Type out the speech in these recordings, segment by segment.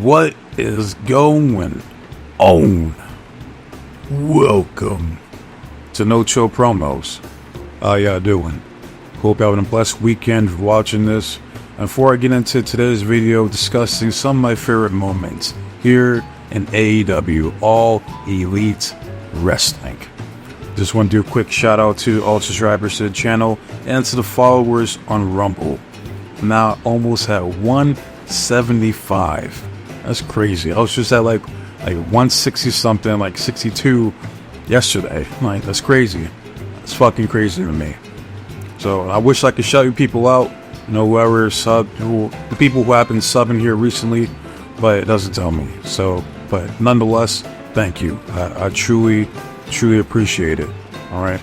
What is going on? Welcome to No Chill Promos. How y'all doing? Hope y'all having a blessed weekend watching this. And before I get into today's video discussing some of my favorite moments here in AEW, All Elite Wrestling, just want to do a quick shout out to all subscribers to the channel and to the followers on Rumble. Now almost at 175. That's crazy. I was just at like 160 something, like 62 yesterday. Like, that's crazy. That's fucking crazy to me. So I wish I could shout you people out, you know, the people who have been subbing here recently, but it doesn't tell me. So, but nonetheless, thank you. I truly appreciate it. All right.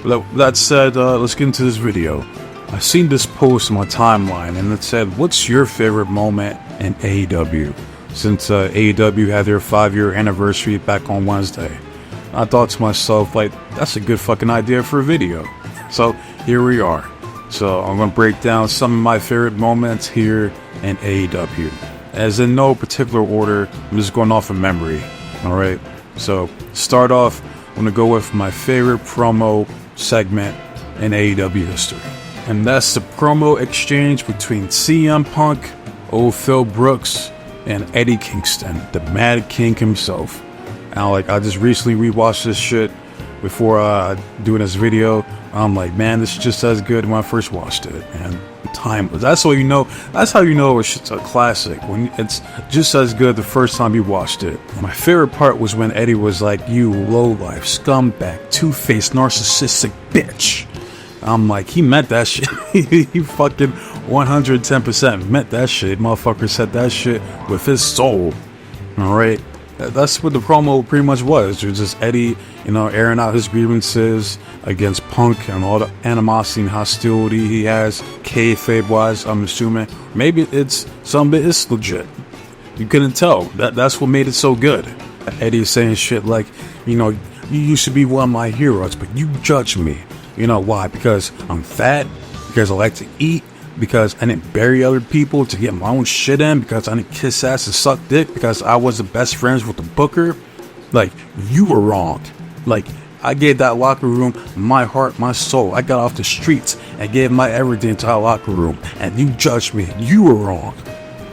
But that said, let's get into this video. I seen this post on my timeline, and it said, "What's your favorite moment in AEW?" Since AEW had their 5-year anniversary back on Wednesday, I thought to myself, like, that's a good fucking idea for a video. So here we are. So I'm gonna break down some of my favorite moments here in AEW, as in no particular order. I'm just going off of memory. All right. So start off, I'm gonna go with my favorite promo segment in AEW history. And that's the promo exchange between CM Punk, old Phil Brooks, and Eddie Kingston, the Mad King himself. And I just recently rewatched this shit before doing this video. I'm like, man, this is just as good when I first watched it. And timeless. That's how you know it's a classic, when it's just as good the first time you watched it. And my favorite part was when Eddie was like, "You lowlife, scumbag, two-faced, narcissistic bitch." I'm like, he meant that shit. He fucking 110% meant that shit. Motherfucker said that shit with his soul. Alright? That's what the promo pretty much was. It was just Eddie, you know, airing out his grievances against Punk and all the animosity and hostility he has, kayfabe-wise, I'm assuming. Maybe some of it is legit. You couldn't tell. That's what made it so good. Eddie saying shit like, you know, you used to be one of my heroes, but you judge me. You know why? Because I'm fat, because I like to eat, because I didn't bury other people to get my own shit in, because I didn't kiss ass and suck dick, because I was the best friends with the booker. Like, you were wrong. Like, I gave that locker room my heart, my soul. I got off the streets and gave my everything to that locker room, and you judged me. You were wrong.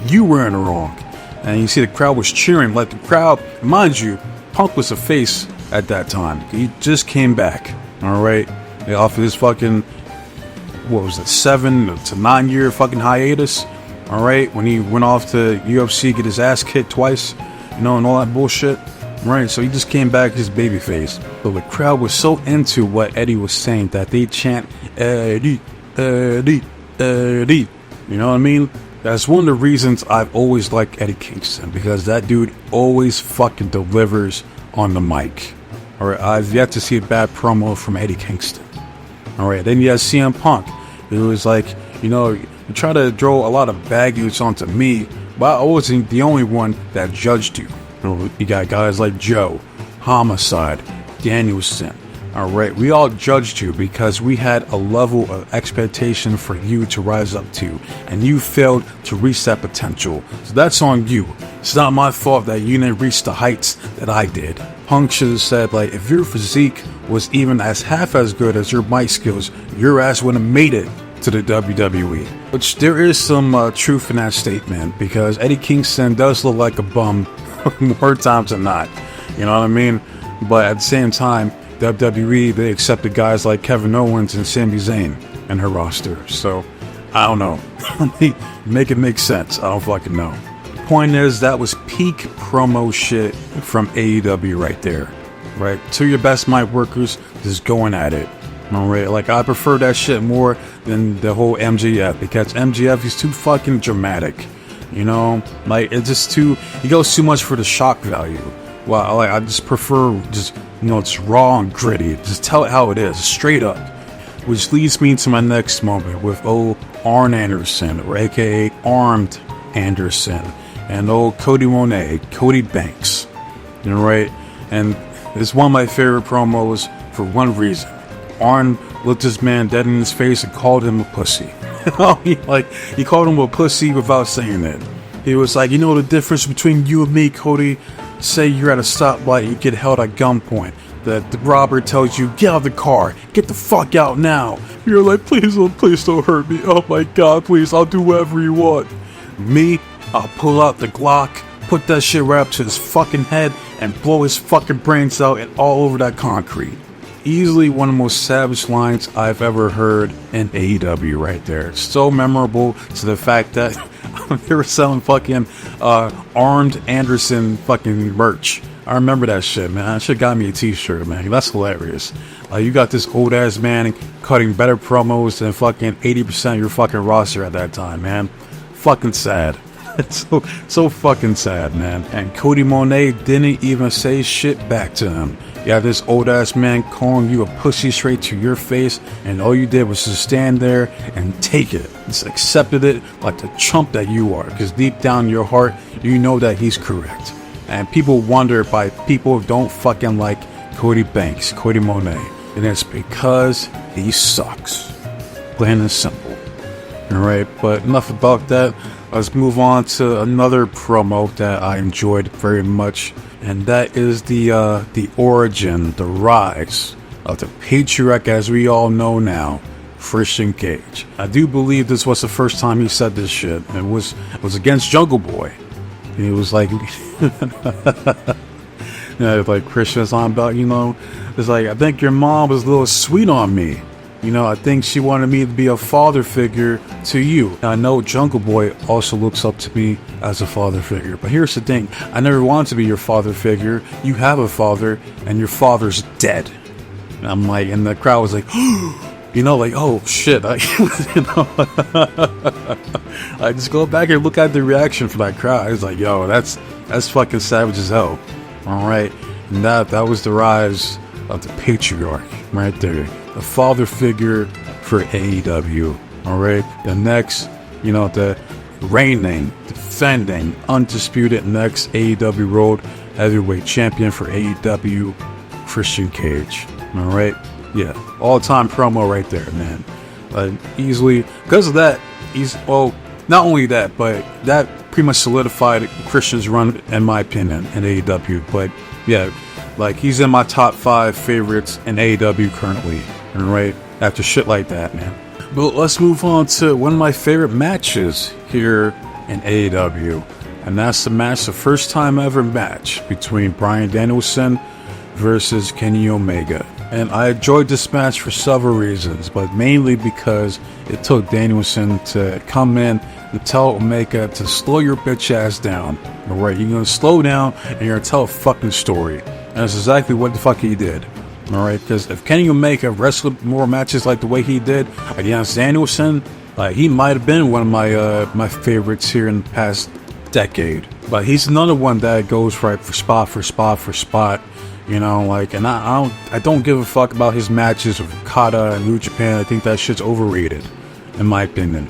You were in the wrong. And you see the crowd was cheering. Like, the crowd, mind you, Punk was a face at that time. He just came back. Alright? Off of this fucking, what was it, 7 to 9 year fucking hiatus. Alright? When he went off to UFC, get his ass kicked twice, you know, and all that bullshit. Right, so he just came back his babyface. So the crowd was so into what Eddie was saying that they chant, "Eddie, Eddie, Eddie." You know what I mean? That's one of the reasons I've always liked Eddie Kingston, because that dude always fucking delivers on the mic. Alright, I've yet to see a bad promo from Eddie Kingston. Alright, then you have CM Punk. It was like, you know, you try to throw a lot of baggage onto me, but I wasn't the only one that judged you. You got guys like Joe, Homicide, Danielson. Alright, we all judged you because we had a level of expectation for you to rise up to, and you failed to reach that potential. So that's on you. It's not my fault that you didn't reach the heights that I did. Punk should have said, like, if your physique was even as half as good as your mic skills, your ass would have made it to the WWE. Which there is some truth in that statement, because Eddie Kingston does look like a bum more times than not. You know what I mean? But at the same time, WWE, they accepted guys like Kevin Owens and Sami Zayn in her roster. So, I don't know. Make it make sense. I don't fucking know. Point is, that was peak promo shit from AEW right there. Right? To your best mic workers, just going at it. Alright? Like, I prefer that shit more than the whole MJF, because MJF is too fucking dramatic. You know? Like, it's just he goes too much for the shock value. Well, like, I just prefer just, you know, it's raw and gritty. Just tell it how it is, straight up. Which leads me to my next moment with old Arn Anderson, or aka Armed Anderson, and old Cody Monet, Cody Banks. You know, right? And it's one of my favorite promos for one reason. Arn looked this man dead in his face and called him a pussy. He called him a pussy without saying it. He was like, you know the difference between you and me, Cody? Say you're at a stoplight, you get held at gunpoint. The robber tells you, get out of the car, get the fuck out now. You're like, please don't hurt me. Oh my god, please, I'll do whatever you want. Me, I'll pull out the Glock, put that shit right up to his fucking head, and blow his fucking brains out and all over that concrete. Easily one of the most savage lines I've ever heard in AEW right there. It's so memorable to the fact that they were selling fucking Armed Anderson fucking merch. I remember that shit, man. That shit got me a t-shirt, man. That's hilarious. You got this old ass man cutting better promos than fucking 80% of your fucking roster at that time, man. Fucking sad. It's so fucking sad, man. And Cody Monet didn't even say shit back to him. You have this old ass man calling you a pussy straight to your face, and all you did was just stand there and take it. Just accepted it like the chump that you are, because deep down in your heart, you know that he's correct. And people wonder by people who don't fucking like Cody Banks, Cody Monet. And it's because he sucks. Plain and simple. Alright, but enough about that. Let's move on to another promo that I enjoyed very much. And that is the origin, the rise of the patriarch as we all know now, Christian Cage. I do believe this was the first time he said this shit. It was against Jungle Boy. He was like, like Christian's on about, it's like, I think your mom was a little sweet on me. I think she wanted me to be a father figure to you. And I know Jungle Boy also looks up to me as a father figure. But here's the thing. I never wanted to be your father figure. You have a father, and your father's dead. And I'm like, and the crowd was like, oh shit. I just go back and look at the reaction for that crowd. It's like, yo, that's fucking savage as hell. All right. And that was the rise of the patriarch right there. The father figure for AEW. All right. The next, the reigning, defending, undisputed next AEW World Heavyweight Champion for AEW, Christian Cage. All right. Yeah. All-time promo right there, man. Easily, because of that, not only that, but that pretty much solidified Christian's run, in my opinion, in AEW. But yeah, he's in my top 5 favorites in AEW currently. Right after shit like that, man. But let's move on to one of my favorite matches here in AEW, and that's the first time ever match between Bryan Danielson versus Kenny Omega. And I enjoyed this match for several reasons, but mainly because it took Danielson to come in and tell Omega to slow your bitch ass down. Alright, you're gonna slow down and you're gonna tell a fucking story. And that's exactly what the fuck he did. Alright, because if Kenny Omega wrestled more matches like the way he did against Danielson, he might have been one of my favorites here in the past decade. But he's another one that goes right for spot for spot for spot, and I don't give a fuck about his matches with Okada and New Japan. I think that shit's overrated, in my opinion.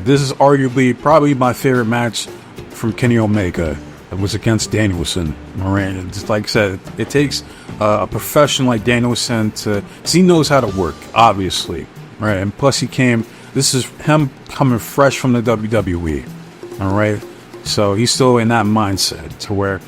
This is arguably probably my favorite match from Kenny Omega. It was against Danielson. Alright, just like I said, it takes a professional like Danielson cause he knows how to work, obviously. Right, and plus this is him coming fresh from the WWE. Alright, so he's still in that mindset to where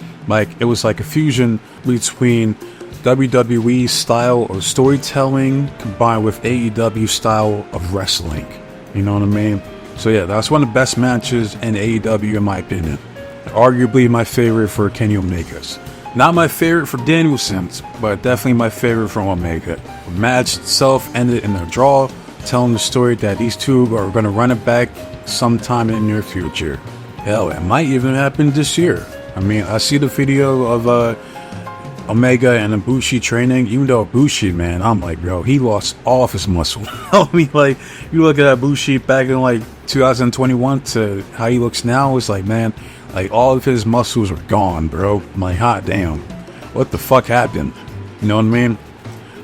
it was like a fusion between WWE style of storytelling combined with AEW style of wrestling. You know what I mean? So yeah, that's one of the best matches in AEW in my opinion. Arguably my favorite for Kenny Omega's. Not my favorite for Danielson's, but definitely my favorite from Omega. The match itself ended in a draw, telling the story that these two are going to run it back sometime in the near future. Hell, it might even happen this year. I see the video of Omega and Ibushi training. Even though Ibushi, man, I'm like, bro, he lost all of his muscle. You look at Ibushi back in 2021 to how he looks now, it's like, man, all of his muscles are gone, bro. I'm like, hot damn, what the fuck happened? You know what I mean?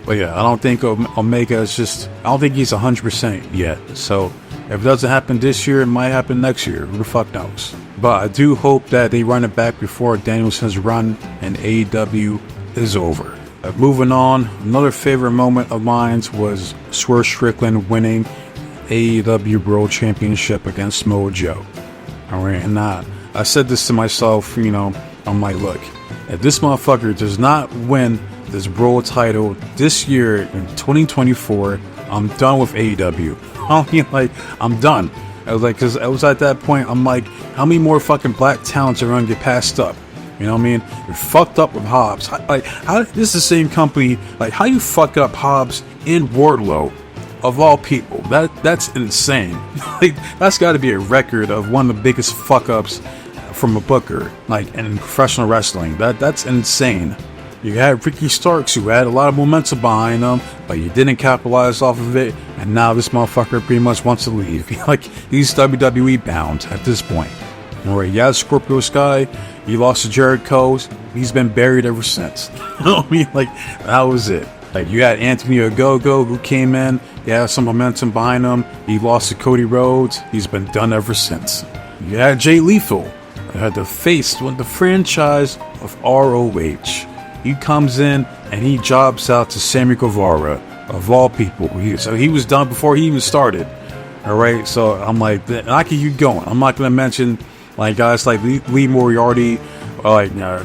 But yeah, I don't think Omega is I don't think he's 100% yet. So if it doesn't happen this year, it might happen next year. Who the fuck knows? But I do hope that they run it back before Danielson's run and AEW is over. Moving on, another favorite moment of mine was Swerve Strickland winning AEW World Championship against Samoa Joe. Alright, and I I said this to myself, I'm like, look, if this motherfucker does not win this world title this year in 2024, I'm done with AEW. I mean, like, I'm done. I was like, because I was at that point, I'm like, how many more fucking black talents are gonna get passed up? You know what I mean? You're fucked up with Hobbs. Like, how this is the same company? Like, how you fuck up Hobbs in Wardlow, of all people? That's insane. Like, that's got to be a record of one of the biggest fuck ups from a booker, like, in professional wrestling. That's insane. You had Ricky Starks, who had a lot of momentum behind him, but you didn't capitalize off of it, and now this motherfucker pretty much wants to leave. Like, he's WWE bound at this point. Alright, yeah, Scorpio Sky, he lost to Jericho, he's been buried ever since. You know what I mean? Like, that was it. Like, you had Anthony Ogogo, who came in, he had some momentum behind him, he lost to Cody Rhodes, he's been done ever since. You had Jay Lethal, who had the face with the franchise of ROH. He comes in and he jobs out to Sammy Guevara, of all people. So he was done before he even started. Alright, so I'm like, I can keep going. I'm not going to mention like guys like Lee Moriarty,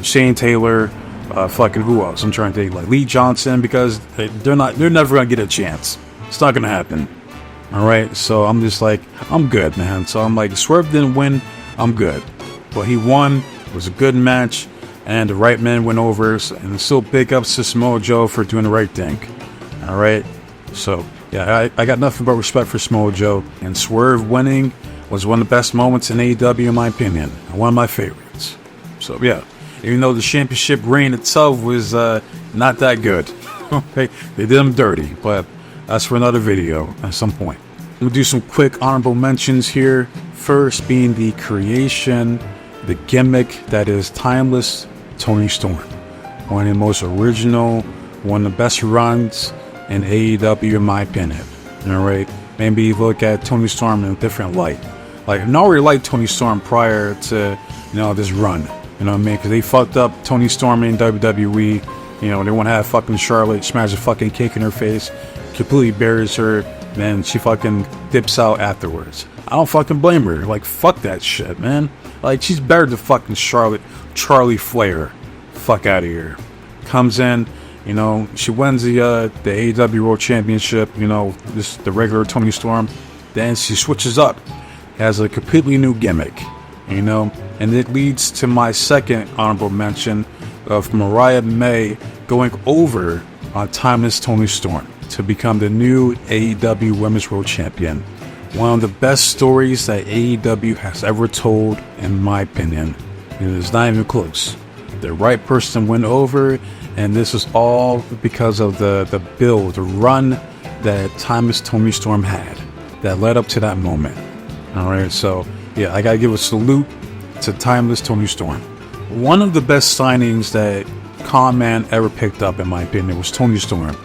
Shane Taylor, fucking who else? I'm trying to think, like Lee Johnson, because they're never going to get a chance. It's not going to happen. Alright, so I'm just like, I'm good, man. So I'm like, Swerve didn't win, I'm good. But he won, it was a good match. And the right man went over, and still big ups to Samoa Joe for doing the right thing. Alright? So, yeah, I got nothing but respect for Samoa Joe. And Swerve winning was one of the best moments in AEW, in my opinion. And one of my favorites. So, yeah. Even though the championship reign itself was not that good. Okay? They did him dirty, but that's for another video at some point. We'll do some quick honorable mentions here. First being the creation, the gimmick that is timeless, Tony Storm. One of the most original, one of the best runs in AEW, in my opinion. Alright? Maybe look at Tony Storm in a different light. Like, I already liked Tony Storm prior to, this run. You know what I mean? Because they fucked up Tony Storm in WWE. They want to have fucking Charlotte smash a fucking cake in her face, completely buries her, then she fucking dips out afterwards. I don't fucking blame her. Like, fuck that shit, man. Like, she's better than fucking Charlie Flair. Fuck out of here. Comes in, she wins the AEW World Championship, the regular Tony Storm. Then she switches up, has a completely new gimmick, and it leads to my second honorable mention of Mariah May going over on timeless Tony Storm to become the new AEW Women's World Champion. One of the best stories that AEW has ever told, in my opinion. It is not even close. The right person went over, and this is all because of the build, the run that timeless Tony Storm had that led up to that moment. Alright, so yeah, I gotta give a salute to timeless Tony Storm. One of the best signings that Con Man ever picked up, in my opinion, was Tony Storm.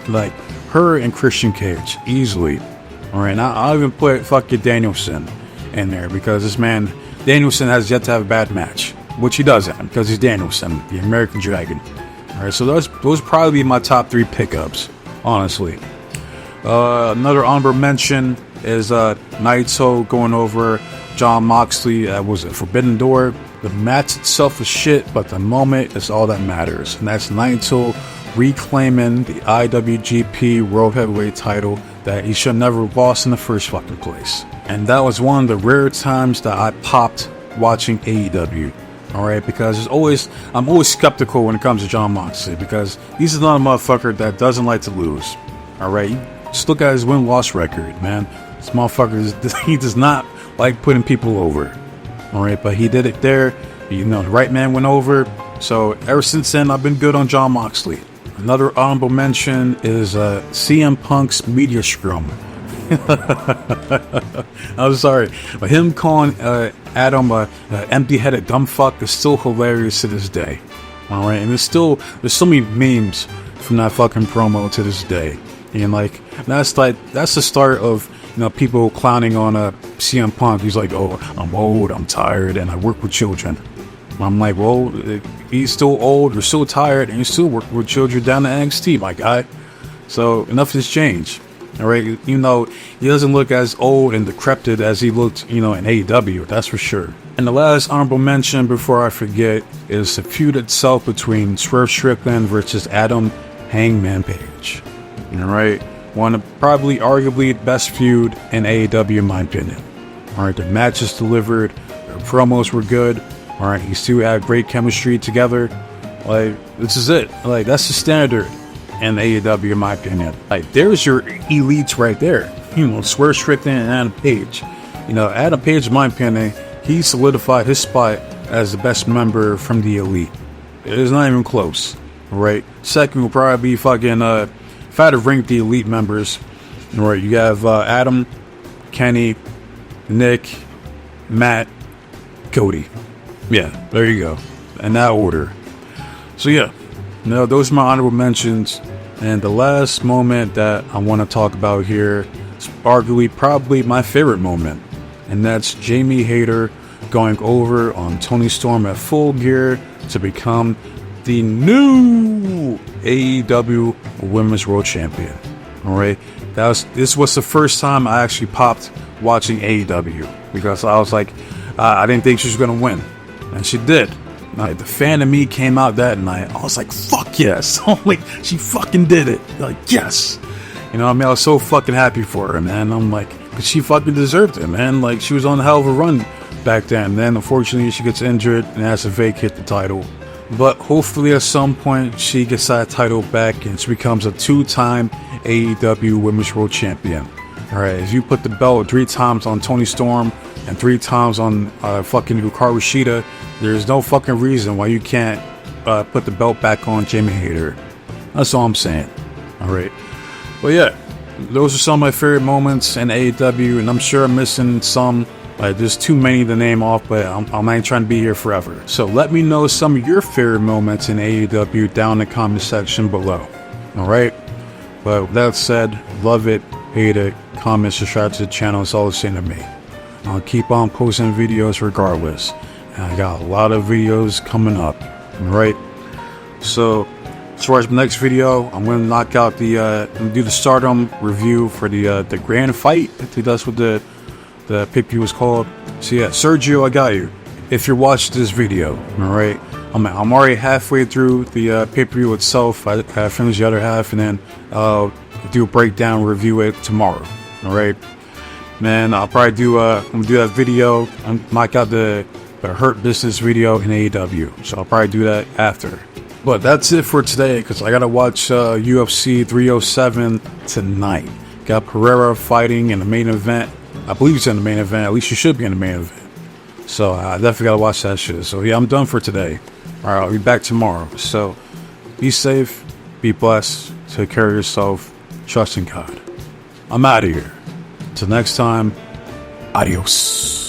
Like, her and Christian Cage, easily. Alright, now I'll even put fucking Danielson in there, because this man, Danielson, has yet to have a bad match. Which he doesn't, because he's Danielson, the American Dragon. Alright, so those probably be my top 3 pickups, honestly. Another honorable mention is Naito going over Jon Moxley. Was it Forbidden Door? The match itself is shit, but the moment is all that matters. And that's Naito reclaiming the IWGP World Heavyweight title that he should never have lost in the first fucking place. And that was one of the rare times that I popped watching AEW. Alright, because I'm always skeptical when it comes to Jon Moxley, because he's not a motherfucker that doesn't like to lose. Alright, just look at his win-loss record, man. This motherfucker, he does not like putting people over. Alright, but he did it there. The right man went over. So ever since then, I've been good on Jon Moxley. Another honorable mention is CM Punk's media scrum. I'm sorry, but him calling Adam a empty-headed dumb fuck is still hilarious to this day. Alright, and there's so many memes from that fucking promo to this day. And like that's the start of people clowning on CM Punk. He's like, oh, I'm old, I'm tired, and I work with children. I'm like, well, he's still old, you're still tired, and you still work with children down to NXT, my guy. So enough has changed. All right, you know, he doesn't look as old and decrepit as he looked, in AEW, that's for sure. And the last honorable mention before I forget is the feud itself between Swerve Strickland versus Adam Hangman Page. All right, one of probably arguably the best feud in AEW in my opinion. All right, the matches delivered, their promos were good. All right, these two had great chemistry together. Like, this is it. Like, that's the standard in AEW in my opinion. Like, there's your elites right there. Swerve Strickland and Adam Page. Adam Page, in my opinion, he solidified his spot as the best member from the elite. It's not even close. Right? Second will probably be fucking, if I had to rank the elite members, right, you have Adam, Kenny, Nick, Matt, Cody. Yeah, there you go. In that order. So yeah, those are my honorable mentions. And the last moment that I want to talk about here is arguably probably my favorite moment. And that's Jamie Hayter going over on Toni Storm at Full Gear to become the new AEW Women's World Champion. Alright, this was the first time I actually popped watching AEW, because I was like, I didn't think she was going to win. And she did. Like, the fan of me came out that night. I was like, fuck yes. Like, she fucking did it. Like, yes. I was so fucking happy for her, man. I'm like, because she fucking deserved it, man. Like, she was on a hell of a run back then. Then, unfortunately, she gets injured and has to vacate the title. But hopefully at some point she gets that title back and she becomes a 2-time AEW Women's World Champion. Alright, if you put the belt 3 times on Toni Storm and 3 times on fucking Hikaru Shida, there's no fucking reason why you can't put the belt back on Jamie Hayter. That's all I'm saying. Alright. But yeah, those are some of my favorite moments in AEW, and I'm sure I'm missing some. There's too many to name off, but I'm not trying to be here forever. So let me know some of your favorite moments in AEW down in the comment section below. Alright? But with that said, love it, hate it, comment, subscribe to the channel, it's all the same to me. I'll keep on posting videos regardless. And I got a lot of videos coming up. Alright? So, as far as the next video, I'm going to knock out I'm going to do the Stardom review for the Grand Fight. I think that's what the pay-per-view was called. So yeah, Sergio, I got you. If you're watching this video, alright? I'm already halfway through the pay-per-view itself. I finished the other half, and then I'll do a breakdown, review it tomorrow. Alright? Man, I'll probably I'm gonna do that video, knock out the Hurt Business video in AEW. So I'll probably do that after. But that's it for today, because I gotta watch UFC 307 tonight. Got Pereira fighting in the main event. I believe it's in the main event. At least you should be in the main event. So I definitely gotta watch that shit. So yeah, I'm done for today. Alright, I'll be back tomorrow. So be safe, be blessed, take care of yourself, trust in God. I'm out of here. Till next time, adios.